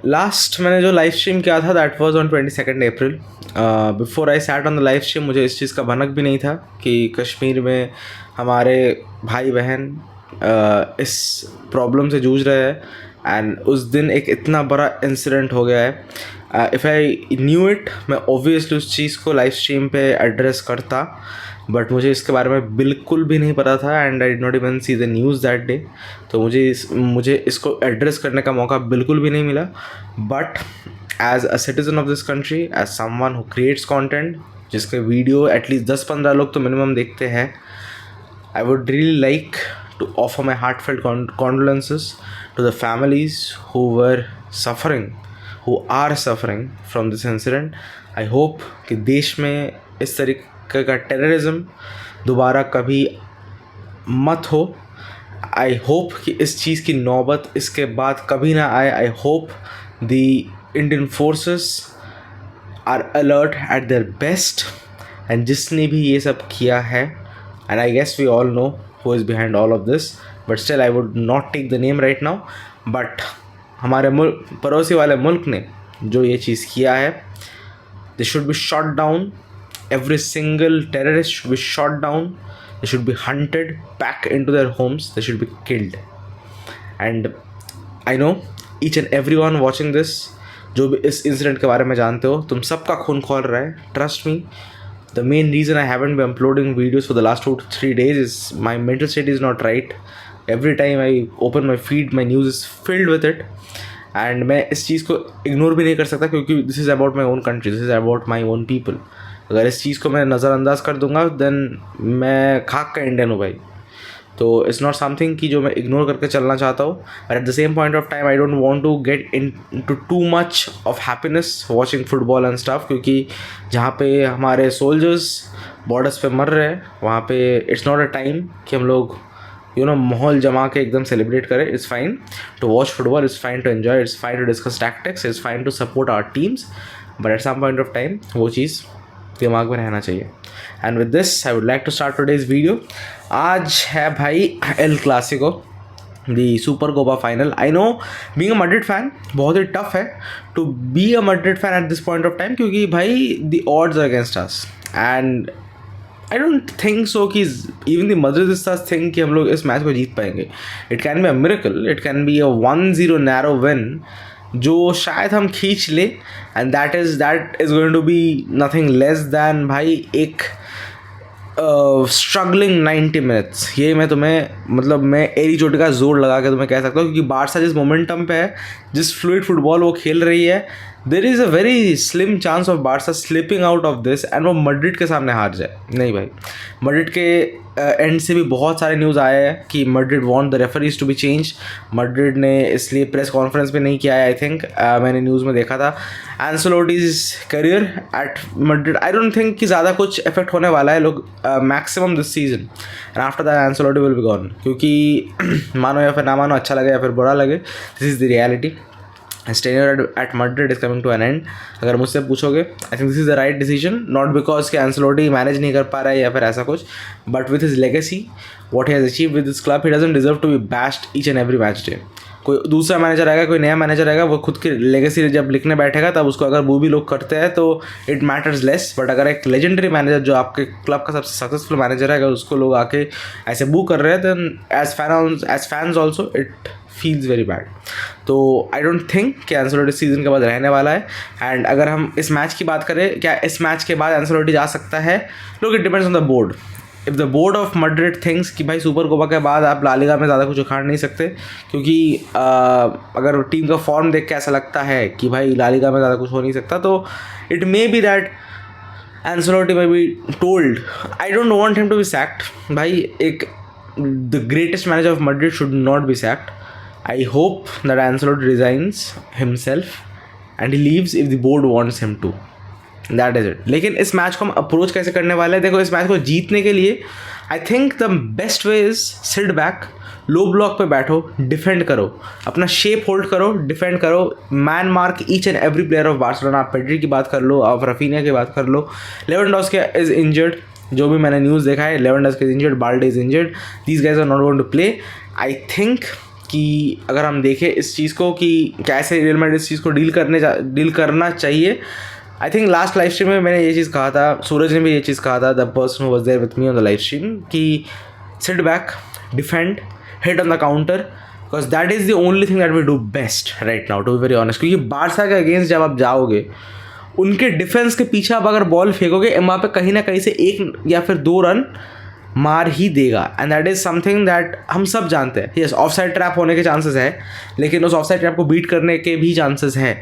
Last मैंने जो live stream किया था that was on 22 April. Before I sat on the live stream मुझे इस चीज़ का भनक भी नहीं था कि कश्मीर में हमारे भाई बहन इस प्रॉब्लम से जूझ रहे हैं. एंड उस दिन एक इतना बड़ा इंसिडेंट हो गया है. इफ़ आई न्यू इट मैं ऑब्वियसली उस चीज़ को लाइव स्ट्रीम पे एड्रेस करता, बट मुझे इसके बारे में बिल्कुल भी नहीं पता था and I did not even see the news that day. तो मुझे इसको एड्रेस करने का मौका बिल्कुल भी नहीं मिला. But as a citizen of this country, as someone who creates content जिसके वीडियो एटलीस्ट 10-15 लोग तो मिनिमम देखते हैं, I would really like to offer my heartfelt condolences to the families who were suffering, who are suffering from this incident. I hope कि देश में इस तरीके का टेररिज्म दोबारा कभी मत हो. आई होप कि इस चीज़ की नौबत इसके बाद कभी ना आए. I hope the Indian forces are alert at their best. And जिसने भी ये सब किया है, and I guess we all know who is behind all of this, but still I would not take the name right now. But हमारे पड़ोसी वाले मुल्क ने जो ये चीज़ किया है, they should be shot down. Every single terrorist should be shot down. They should be hunted back into their homes. They should be killed. And I know each and everyone watching this, जो भी इस incident के बारे में जानते हो, तुम सबका खून खोल रहा है. Trust me. The main reason I haven't been uploading videos for the last 2 to 3 days is my mental state is not right. Every time I open my feed, my news is filled with it. And मैं इस चीज़ को ignore भी नहीं कर सकता क्योंकि this is about my own country, this is about my own people. अगर इस चीज़ को मैं नज़रअंदाज कर दूंगा then मैं खाक का इंडियन हूँ भाई. तो इट्स नॉट समथिंग कि जो मैं इग्नोर करके चलना चाहता हूँ. But at the same point of time I don't want to get in too much of happiness watching football and stuff, क्योंकि जहाँ पे हमारे सोल्जर्स बॉर्डर्स पे मर रहे हैं वहाँ पे इट्स नॉट अ टाइम कि हम लोग माहौल जमा के एकदम सेलिब्रेट करें. It's fine to watch football, it's fine to enjoy, it's fine to discuss tactics, it's fine to support our teams, but at some point of time वो चीज़ दिमाग में रहना चाहिए. And with this I would like to start today's video. आज है भाई El Clasico, the super Copa final. I know being a Madrid fan बहुत ही टफ है to be a Madrid fan eight this point of time, क्योंकि भाई the odds are against us and I don't think so कि even the मद्रिदिस्तास think कि हम लोग इस मैच को जीत पाएंगे. It can be a miracle, it can be a 1-0 narrow win जो शायद हम खींच ले, and that is going to be nothing less than भाई एक स्ट्रगलिंग 90 मिनट्स. ये मैं मैं एरी चोटी का जोर लगा के तुम्हें कह सकता हूँ, क्योंकि बारसा जिस मोमेंटम पे है, जिस फ्लूइड फुटबॉल वो खेल रही है, there is a very slim chance of Barca slipping out of this and वो मैड्रिड के सामने हार जाए. नहीं भाई, मैड्रिड के एंड से भी बहुत सारे न्यूज़ आए हैं कि Madrid want the referees to be change. Madrid ने इसलिए प्रेस कॉन्फ्रेंस भी नहीं किया है. आई थिंक मैंने न्यूज़ में देखा था. Ancelotti's career at Madrid, I don't think कि ज़्यादा कुछ इफेक्ट होने वाला है. लोग maximum this season and after that Ancelotti will be gone, क्योंकि मानो या फिर ना मानो, अच्छा लगे या फिर बुरा लगे, this is the reality. His tenure at Madrid is coming to an end. अगर मुझसे पूछोगे, I think this is the right decision, not because कि Ancelotti मैनेज नहीं कर पा रहा है या फिर ऐसा कुछ, but with his legacy, what he has achieved with this club, he doesn't deserve to be bashed each and every match day. कोई दूसरा मैनेजर आएगा, कोई नया मैनेजर आएगा, वो खुद की लेगेसी जब लिखने बैठेगा तब उसको अगर वो भी लोग करते हैं तो इट मैटर्स लेस. बट अगर एक लेजेंडरी मैनेजर जो आपके क्लब का सबसे सक्सेसफुल मैनेजर है, अगर उसको लोग आके ऐसे बू कर रहे हैं, then as fans also it feels very bad. तो आई डोंट थिंक कि एंसेलोटी सीजन के बाद रहने वाला है. एंड अगर हम इस मैच की बात करें, क्या इस मैच के बाद एंसेलोटी जा सकता है? लोग, it depends on the board. If the board of Madrid thinks कि भाई सुपर कोपा के बाद आप ला लीगा में ज़्यादा कुछ उखाड़ नहीं सकते, क्योंकि अगर टीम का फॉर्म देख के ऐसा लगता है कि भाई ला लीगा में ज़्यादा कुछ हो नहीं सकता, तो it may be that Ancelotti may be told. I don't want him to be sacked. भाई एक the greatest manager of Madrid should not be sacked. I hope that Ancelotti resigns himself and he leaves if the board wants him to. That is it. लेकिन इस match को हम approach कैसे करने वाले हैं? देखो, इस मैच को जीतने के लिए आई think the best way is sit back, low block पे बैठो, डिफेंड करो, अपना शेप होल्ड करो, डिफेंड करो, man mark each and every player of Barcelona. आप पेड्री की बात कर लो, आप रफीनिया की बात कर लो, लेवेंडोव्स्की इज इंजर्ड, जो भी मैंने न्यूज़ देखा है, Lewandowski is injured, Balde is injured, these guys are not going to play. I think कि अगर हम देखें इस चीज़ को कि कैसे रियल मैड्रिड इस चीज़ को डील करना चाहिए, I think last live stream में मैंने ये चीज़ कहा था, सूरज ने भी ये चीज़ कहा था, the person who was there with me on the live stream, कि sit back, defend, hit on the counter, because that is the only thing that we do best right now, to be very honest. क्योंकि Barca के against जब आप जाओगे, उनके defence के पीछे आप अगर बॉल फेंकोगे, एम्बापे कहीं ना कहीं से 1 या फिर 2 रन मार ही देगा, and that is something that हम सब जानते हैं। यस, ऑफ साइड ट्रैप होने के चांसेस है, लेकिन उस ऑफ साइड ट्रैप को बीट करने के भी चांसेस हैं।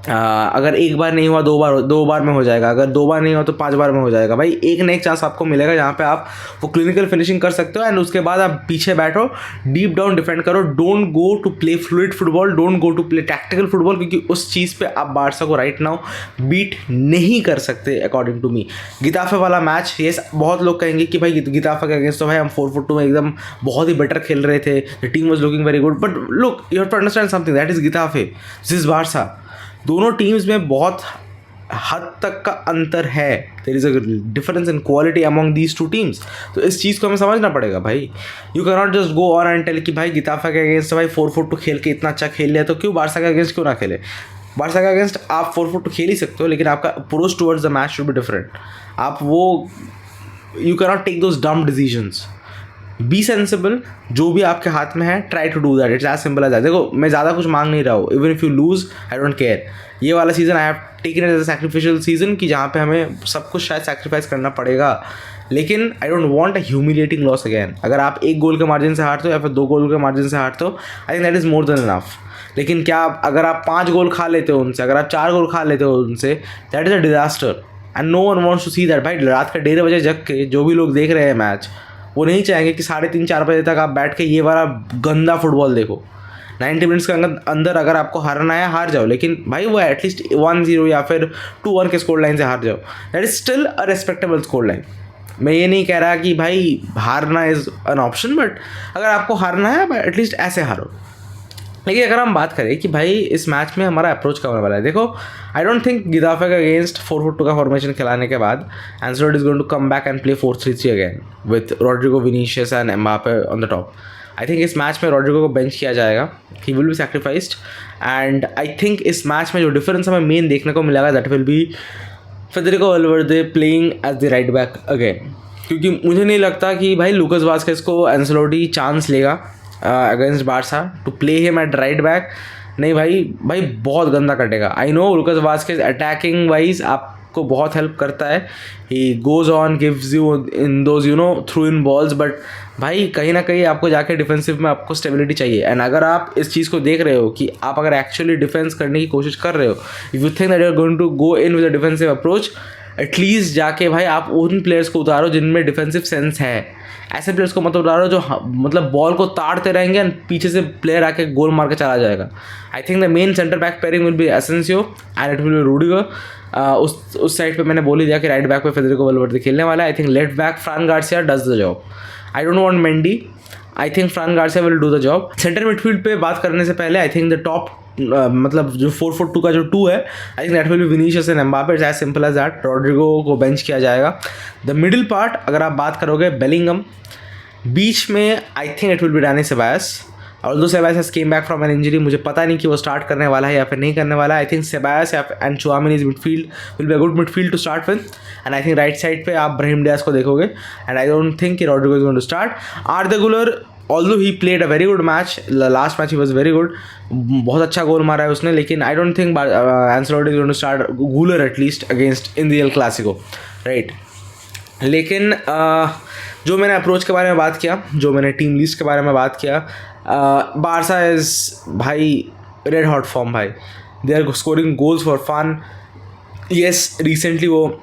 अगर एक बार नहीं हुआ, 2 बार में हो जाएगा, अगर 2 बार नहीं हुआ तो 5 बार में हो जाएगा। भाई एक ना एक चांस आपको मिलेगा जहाँ पे आप वो क्लिनिकल फिनिशिंग कर सकते हो, एंड उसके बाद आप पीछे बैठो, डीप डाउन डिफेंड करो, don't go to play fluid football, don't go to play tactical football, क्योंकि उस चीज़ पे आप बारसा को राइट नाउ बीट नहीं कर सकते अकॉर्डिंग टू मी। गिताफे वाला मैच, ये बहुत लोग कहेंगे कि भाई गिताफे के अगेंस्ट तो भाई हम 4-2 में एकदम बहुत ही बेटर खेल रहे थे, the team was looking very good, but look you have to understand something, that is Getafe, this is Barca. दोनों टीम्स में बहुत हद तक का अंतर है, there is a difference in quality among these 2 teams. तो इस चीज़ को हमें समझना पड़ेगा भाई। You can not just go on and tell कि भाई गिताफा के अगेंस्ट भाई 4-2 खेल के इतना अच्छा खेल लिया, तो क्यों बारसा के अगेंस्ट क्यों ना खेले। बारसा के अगेंस्ट आप 4-2 खेल ही सकते हो, लेकिन आपका approach towards the match should be different. आप वो you can not take those dumb decisions, be sensible, जो भी आपके हाथ में है try to do that, it's as simple as that. देखो मैं ज़्यादा कुछ मांग नहीं रहा हूँ, even if you lose I don't care. ये वाला season I have taken as a sacrificial season, कि जहाँ पे हमें सब कुछ शायद सैक्रिफाइस करना पड़ेगा, लेकिन I don't want a humiliating loss again. अगर आप 1 गोल के मार्जिन से हारते हो या फिर 2 गोल के मार्जिन से हारते हो, आई think that is more than enough. लेकिन क्या अगर आप 5 गोल खा लेते हो उनसे, अगर आप 4 गोल खा लेते हो उनसे, that is a disaster, and no one wants to see that. भाई रात का 1:30 बजे जग के जो भी लोग देख रहे हैं मैच, वो नहीं चाहेंगे कि 3:30-4 बजे तक आप बैठ के ये वाला गंदा फुटबॉल देखो। 90 मिनट्स के अंदर अगर आपको हारना है हार जाओ, लेकिन भाई वो एटलीस्ट 1-0 या फिर 2-1 के स्कोर लाइन से हार जाओ, that is still a respectable score line. मैं ये नहीं कह रहा कि भाई हारना इज़ एन ऑप्शन, बट अगर आपको हारना है एटलीस्ट ऐसे हारो। लेकिन अगर हम बात करें कि भाई इस मैच में हमारा अप्रोच क्या होने वाला है, देखो आई डोंट थिंक गिताफे के अगेंस्ट 4-4-2 का फॉर्मेशन खिलाने के बाद Ancelotti is going to come back and play 4-3-3 again with Rodrygo, Vinicius and Mbappe on the top. I think इस मैच में रॉड्रिगो को बेंच किया जाएगा, he will be sacrificed, and I think इस मैच में जो डिफरेंस हमें main देखने को मिलेगा that will be Federico Valverde playing as the right back again. क्योंकि मुझे नहीं लगता कि भाई लूकास वास्केज को एंसेलोटी चांस लेगा against Barca to play him at right back. नहीं भाई बहुत गंदा कटेगा। I know Lucas Vazquez attacking wise आपको बहुत हेल्प करता है, he goes on gives you in those you know through in balls, but भाई कहीं ना कहीं आपको जाके डिफेंसिव में आपको स्टेबिलिटी चाहिए। एंड अगर आप इस चीज़ को देख रहे हो कि आप अगर एक्चुअली डिफेंस करने की कोशिश कर रहे हो, if you think that you are going to go in with a defensive approach, at least जाके भाई आप उन प्लेयर्स को उतारो जिनमें डिफेंसिव सेंस है। ऐसे प्लेयर्स को मत उतारो जो मतलब बॉल को ताड़ते रहेंगे एंड पीछे से प्लेयर आके गोल मार के चला जाएगा। I think the main centre back pairing will be Asencio and it will be Rudiger. उस साइड पे मैंने बोल ही दिया कि राइट बैक पे फेडरिको वैल्वर्दे खेलने वाला है। I think left back Fran Garcia does the job. I don't want Mendy, I think Fran Garcia will do the job. Centre midfield पे बात करने से पहले आई थिंक द टॉप मतलब जो 4-4-2 का जो 2 है, I think that will be Vinicius and Mbappe, it's as simple as that. Rodrygo को बेंच किया जाएगा। द मिडिल पार्ट अगर आप बात करोगे, बेलिंगम, बीच में I think it will be Dani Ceballos. Although Ceballos came back from an injury, मुझे पता नहीं कि वो स्टार्ट करने वाला है या फिर नहीं करने वाला है। I think Ceballos and Tchouameni's midfield will be a good midfield to start with, and I think right side पे आप ब्राहिम डियाज को देखोगे, एंड आई डोंट थिंक कि Rodrygo is going to start. Arda Guler, although he played a very good match, last match he was very good, बहुत अच्छा goal मारा है उसने, लेकिन I don't think Ancelotti is going to start गुलर at least against in the El Clasico, right. लेकिन जो मैंने अप्रोच के बारे में बात किया, जो मैंने टीम लिस्ट के बारे में बात किया, बारसा इज़ भाई रेड हॉट फॉर्म भाई, they are scoring goals for fun. Yes, recently वो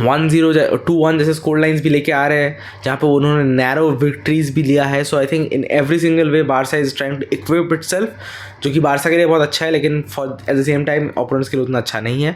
1-0 2-1 जैसे स्कोर लाइन्स भी लेके आ रहे हैं, जहाँ पे उन्होंने नैरो विक्ट्रीज भी लिया है। So I think in every single way Barca is trying to equip itself, जो कि बारसा के लिए बहुत अच्छा है, लेकिन for at the same time opponents के लिए उतना अच्छा नहीं है।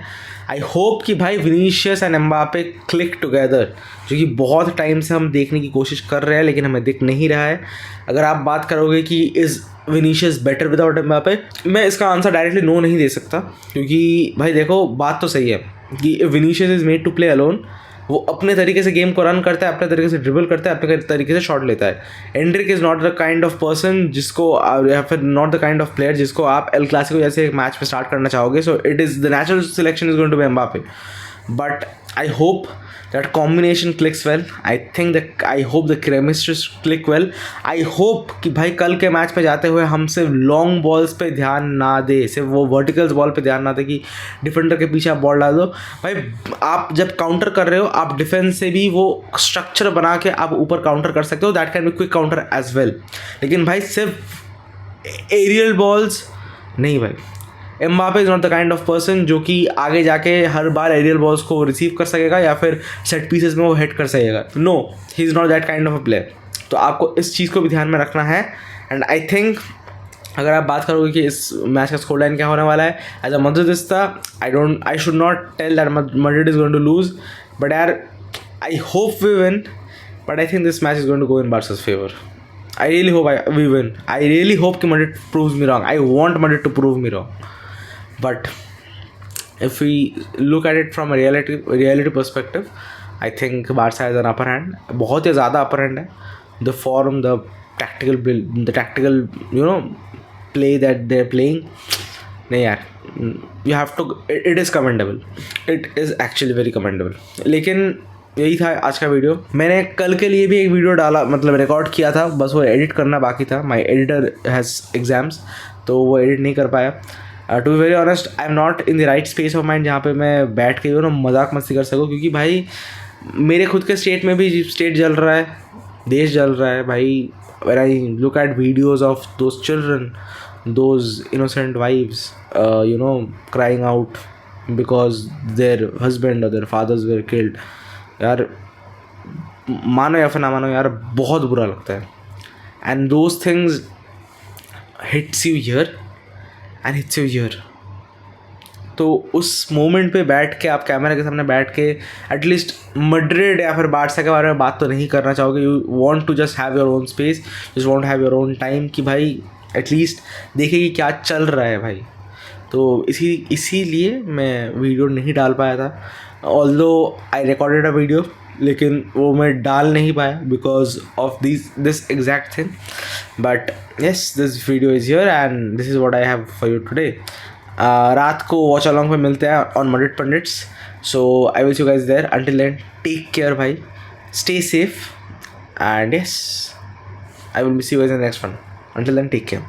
आई होप कि भाई Vinicius and Mbappe click together, जो कि बहुत टाइम से हम देखने की कोशिश कर रहे हैं लेकिन हमें दिख नहीं रहा है। अगर आप बात करोगे कि is Vinicius better without Mbappe, मैं इसका आंसर डायरेक्टली नो नहीं दे सकता, क्योंकि भाई देखो बात तो सही है कि Vinicius is made to play alone, वो अपने तरीके से गेम को रन करता है, अपने तरीके से ड्रिबल करता है, अपने तरीके से शॉट लेता है. Anrich is not the kind of person जिसको या फिर not the kind of player जिसको आप एल क्लासिको जैसे एक मैच में स्टार्ट करना चाहोगे. So it is the natural selection is going to be Mbappe. But I hope that combination clicks well. I hope the chemistry click well. I hope कि भाई कल के मैच पे जाते हुए हम सिर्फ लॉन्ग बॉल्स पे ध्यान ना दे, सिर्फ वो वर्टिकल्स बॉल पे ध्यान ना दे कि डिफेंडर के पीछे आप बॉल डाल दो. भाई आप जब काउंटर कर रहे हो आप डिफेंस से भी वो स्ट्रक्चर बना के आप ऊपर काउंटर कर सकते हो. That can be quick counter as well. लेकिन भाई सिर्फ एरियल बॉल्स नहीं भाई. Mbappe is not the kind of person जो कि आगे जाके हर बार एरियल बॉल्स को रिसीव कर सकेगा या फिर सेट पीसेस में वो हिट कर सकेगा. No, he is not that kind of a player. तो आपको इस चीज़ को भी ध्यान में रखना है. एंड आई थिंक अगर आप बात करोगे कि इस मैच का स्कोर लाइन क्या होने वाला है, as a madridista I should not tell that Madrid is going to lose. But यार I hope we win. But I think this match is going to go in Barca's favor. I really hope we win. I really hope कि Madrid proves me wrong. I want Madrid to prove me wrong. But if we look at it from a reality perspective, I think Barca has an upper hand. बहुत ही ज़्यादा upper hand है. The form, the tactical play that they're playing. नहीं यार, you have to. It is commendable. It is actually very commendable. लेकिन यही था आज का वीडियो. मैंने कल के लिए भी एक वीडियो डाला, मतलब रिकॉर्ड किया था, बस वो एडिट करना बाकी था. माई एडिटर हैज़ एग्ज़ाम्स, तो वो एडिट नहीं कर पाया. To be very honest, I am not in the right space of mind जहाँ पे मैं बैठ के मजाक मस्ती कर सकूँ. क्योंकि भाई मेरे खुद के स्टेट में भी स्टेट जल रहा है, देश जल रहा है भाई. When I look at videos of those children, those innocent wives crying out because there husband और देयर फादर्स वेर किल्ड. यार मानो या फिर ना मानो यार, बहुत बुरा लगता है. And those things hits you here and hits you here. तो उस मोमेंट पे बैठ के आप कैमरा के सामने बैठ के एटलीस्ट मैड्रिड या फिर बार्सा के बारे में बात तो नहीं करना चाहोगे. You want to just have your own space, just want have your own time कि भाई एटलीस्ट देखें कि क्या चल रहा है भाई. तो इसीलिए मैं वीडियो नहीं डाल पाया था. Although I recorded a video, लेकिन वो मैं डाल नहीं पाया because of this exact thing. But yes, this video is here and this is what I have for you today. रात को वॉच अलॉन्ग पे मिलते हैं on Madrid pundits. So I will see you guys there. Until then take care भाई, stay safe, and yes, I will see you guys in the next one. Until then take care.